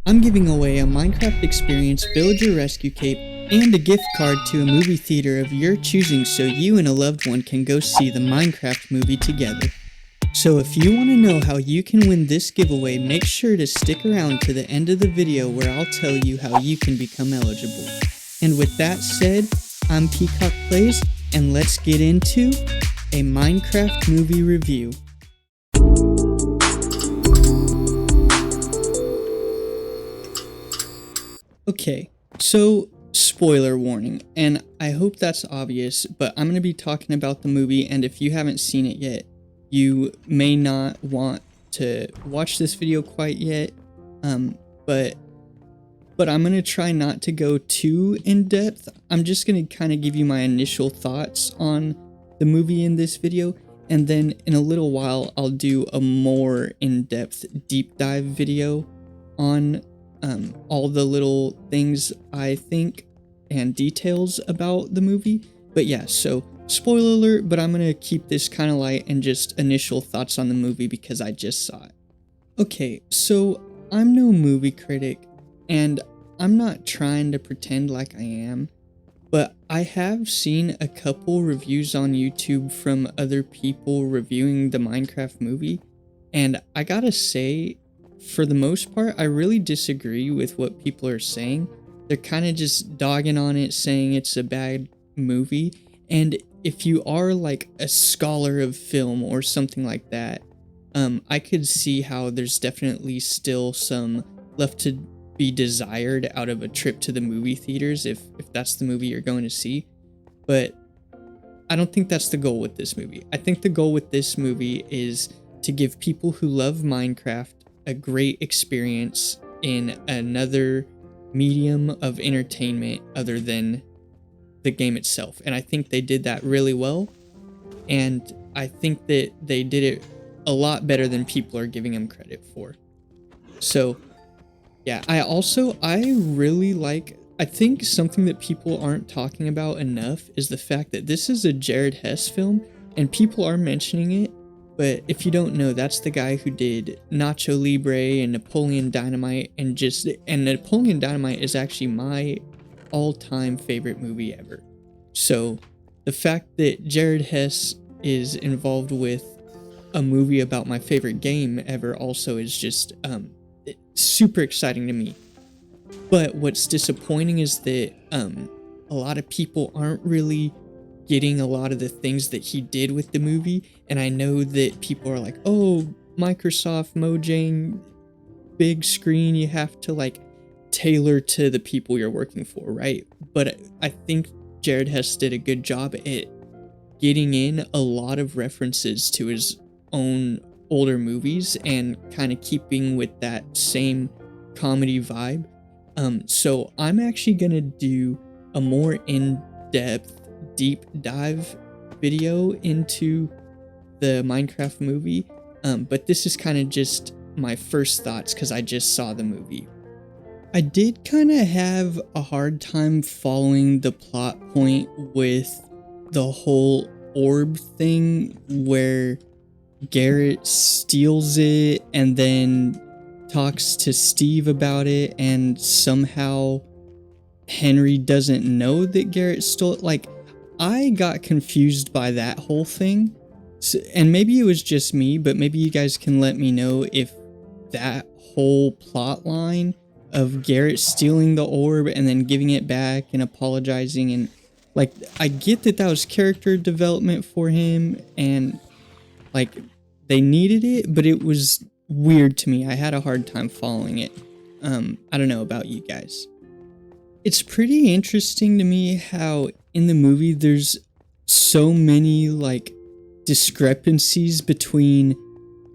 I'm giving away a Minecraft Experience Villager Rescue Cape and a gift card to a movie theater of your choosing so you and a loved one can go see the Minecraft movie together. So if you want to know how you can win this giveaway, make sure to stick around to the end of the video where I'll tell you how you can become eligible. And with that said, I'm Peacock Plays, and let's get into a Minecraft movie review. Okay, so spoiler warning, and I hope that's obvious, but I'm going to be talking about the movie, and if you haven't seen it yet, you may not want to watch this video quite yet, but I'm going to try not to go too in-depth. I'm just going to kind of give you my initial thoughts on the movie in this video, and then in a little while I'll do a more in-depth deep dive video on all the little things I think and details about the movie. But yeah, so spoiler alert, but I'm gonna keep this kind of light and just initial thoughts on the movie because I just saw it. Okay, so I'm no movie critic, and I'm not trying to pretend like I am, but I have seen a couple reviews on YouTube from other people reviewing the Minecraft movie, and I gotta say, for the most part, I really disagree with what people are saying. They're kind of just dogging on it, saying it's a bad movie. And if you are like a scholar of film or something like that, I could see how there's definitely still some left to be desired out of a trip to the movie theaters if that's the movie you're going to see. But I don't think that's the goal with this movie. I think the goal with this movie is to give people who love Minecraft a great experience in another medium of entertainment other than the game itself. And I think they did that really well. And I think that they did it a lot better than people are giving them credit for. So yeah, I really like, I think something that people aren't talking about enough is the fact that this is a Jared Hess film, and people are mentioning it. But if you don't know, that's the guy who did Nacho Libre and Napoleon Dynamite, and Napoleon Dynamite is actually my all-time favorite movie ever. So the fact that Jared Hess is involved with a movie about my favorite game ever also is just super exciting to me. But what's disappointing is that a lot of people aren't really getting a lot of the things that he did with the movie. And I know that people are like, oh, Microsoft, Mojang, big screen, you have to like tailor to the people you're working for, right? But I think Jared Hess did a good job at getting in a lot of references to his own older movies and kind of keeping with that same comedy vibe. So I'm actually gonna do a more in-depth deep dive video into the Minecraft movie, but this is kind of just my first thoughts because I just saw the movie. I did kind of have a hard time following the plot point with the whole orb thing where Garrett steals it and then talks to Steve about it, and somehow Henry doesn't know that Garrett stole it. Like, I got confused by that whole thing, so, and maybe it was just me, but maybe you guys can let me know if that whole plot line of Garrett stealing the orb and then giving it back and apologizing, and like, I get that that was character development for him and like they needed it, but it was weird to me. I had a hard time following it. I don't know about you guys. It's pretty interesting to me how in the movie there's so many like discrepancies between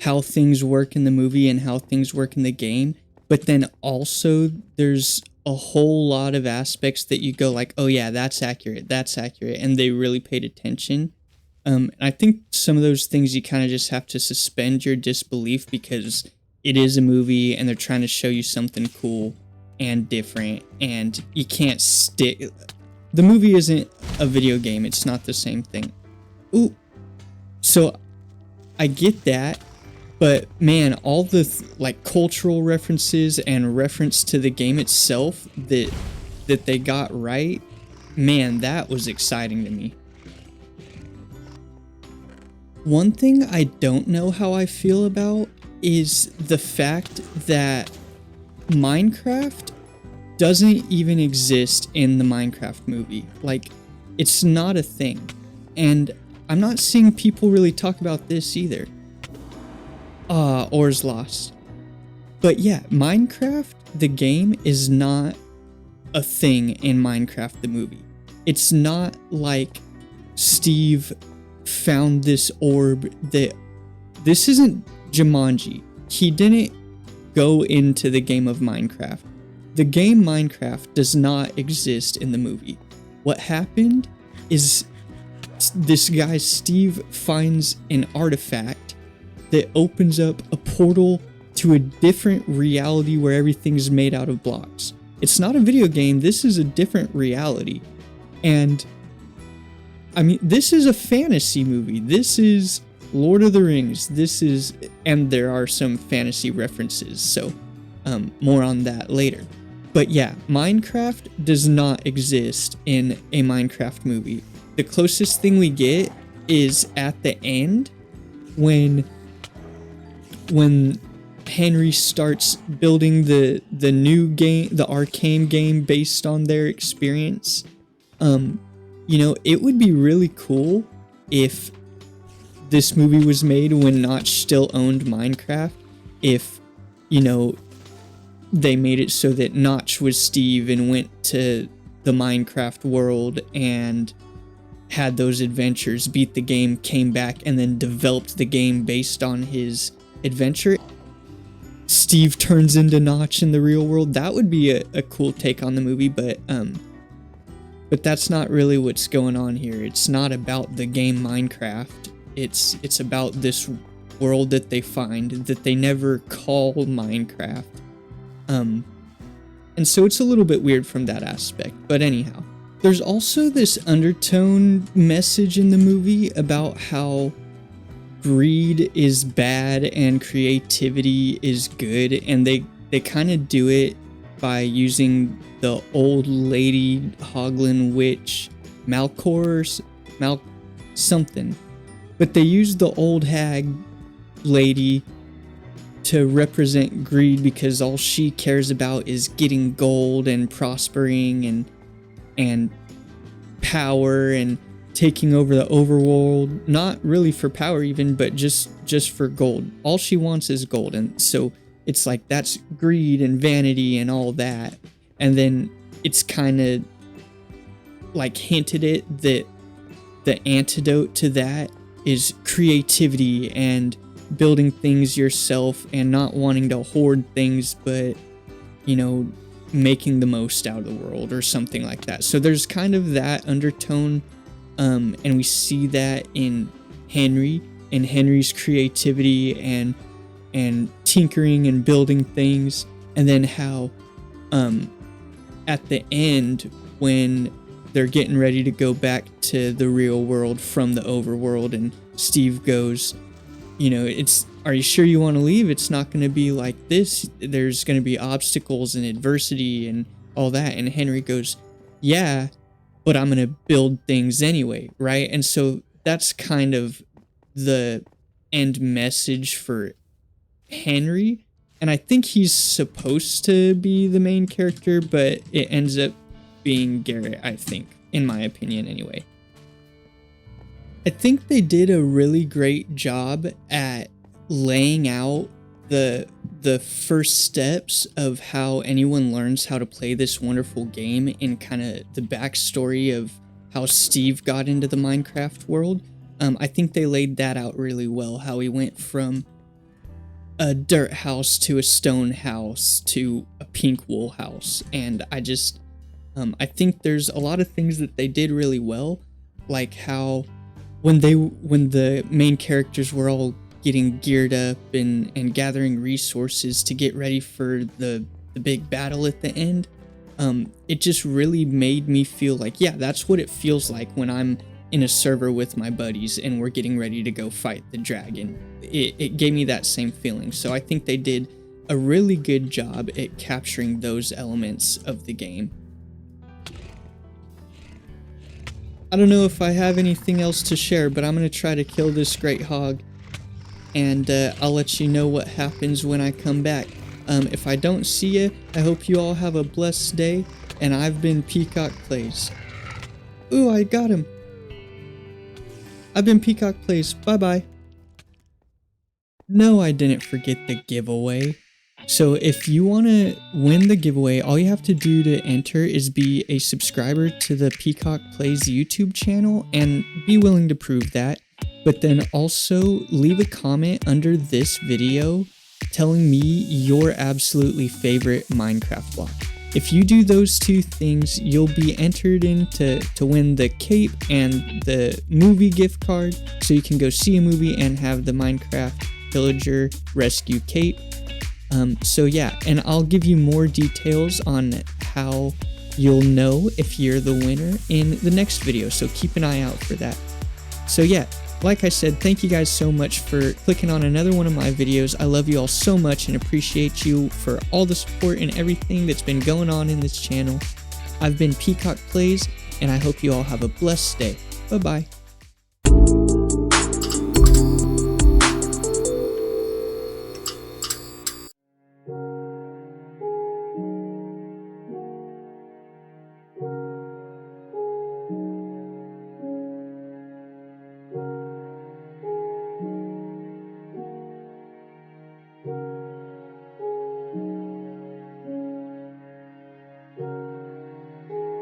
how things work in the movie and how things work in the game, but then also there's a whole lot of aspects that you go like, oh yeah, that's accurate, and they really paid attention. I think some of those things you kind of just have to suspend your disbelief because it is a movie and they're trying to show you something cool and different, and you can't stick. The movie isn't a video game, it's not the same thing. Ooh. So I get that, But man, all the like cultural references and reference to the game itself that they got right, man, that was exciting to me. One thing I don't know how I feel about is the fact that Minecraft doesn't even exist in the Minecraft movie. Like, it's not a thing. And I'm not seeing people really talk about this either. Or's lost. But yeah, Minecraft, the game, is not a thing in Minecraft, the movie. It's not like Steve found this orb that... This isn't Jumanji. He didn't go into the game of Minecraft. The game Minecraft does not exist in the movie. What happened is this guy Steve finds an artifact that opens up a portal to a different reality where everything's made out of blocks. It's not a video game, this is a different reality. And I mean, this is a fantasy movie. This is Lord of the Rings. And there are some fantasy references, so more on that later. But yeah, Minecraft does not exist in a Minecraft movie. The closest thing we get is at the end when Henry starts building the new game, the arcane game based on their experience. You know, it would be really cool if this movie was made when Notch still owned Minecraft. If, you know, they made it so that Notch was Steve and went to the Minecraft world and had those adventures, beat the game, came back, and then developed the game based on his adventure. Steve turns into Notch in the real world. That would be a cool take on the movie, but that's not really what's going on here. It's not about the game Minecraft. It's about this world that they find that they never call Minecraft. And so it's a little bit weird from that aspect, but anyhow. There's also this undertone message in the movie about how greed is bad and creativity is good, and they kind of do it by using the old lady Hoglin witch something. But they use the old hag lady to represent greed because all she cares about is getting gold and prospering and power and taking over the overworld. Not really for power even, but just for gold. All she wants is gold, and so it's like that's greed and vanity and all that. And then it's kind of like hinted at that the antidote to that is creativity and building things yourself and not wanting to hoard things, but, you know, making the most out of the world or something like that. So there's kind of that undertone, and we see that in Henry's creativity and tinkering and building things, and then how at the end when they're getting ready to go back to the real world from the overworld, and Steve goes, you know, are you sure you want to leave? It's not going to be like this. There's going to be obstacles and adversity and all that. And Henry goes, yeah, but I'm going to build things anyway, right? And so that's kind of the end message for Henry. And I think he's supposed to be the main character, but it ends up being Garrett, I think, in my opinion anyway. I think they did a really great job at laying out the first steps of how anyone learns how to play this wonderful game, and kind of the backstory of how Steve got into the Minecraft world. I think they laid that out really well, how he went from a dirt house to a stone house to a pink wool house. And I think there's a lot of things that they did really well, like how when the main characters were all getting geared up and gathering resources to get ready for the big battle at the end, it just really made me feel like, yeah, that's what it feels like when I'm in a server with my buddies and we're getting ready to go fight the dragon. It gave me that same feeling. So I think they did a really good job at capturing those elements of the game. I don't know if I have anything else to share, but I'm going to try to kill this great hog, and I'll let you know what happens when I come back. If I don't see you, I hope you all have a blessed day, and I've been Peacock Plays. Ooh, I got him. I've been Peacock Plays. Bye-bye. No, I didn't forget the giveaway. So if you want to win the giveaway, all you have to do to enter is be a subscriber to the Peacock Plays YouTube channel and be willing to prove that. But then also leave a comment under this video telling me your absolutely favorite Minecraft block. If you do those two things, you'll be entered in to win the cape and the movie gift card, so you can go see a movie and have the Minecraft Villager Rescue cape. So yeah, and I'll give you more details on how you'll know if you're the winner in the next video, so keep an eye out for that. So yeah, like I said, thank you guys so much for clicking on another one of my videos. I love you all so much and appreciate you for all the support and everything that's been going on in this channel. I've been Peacock Plays, and I hope you all have a blessed day. Bye-bye.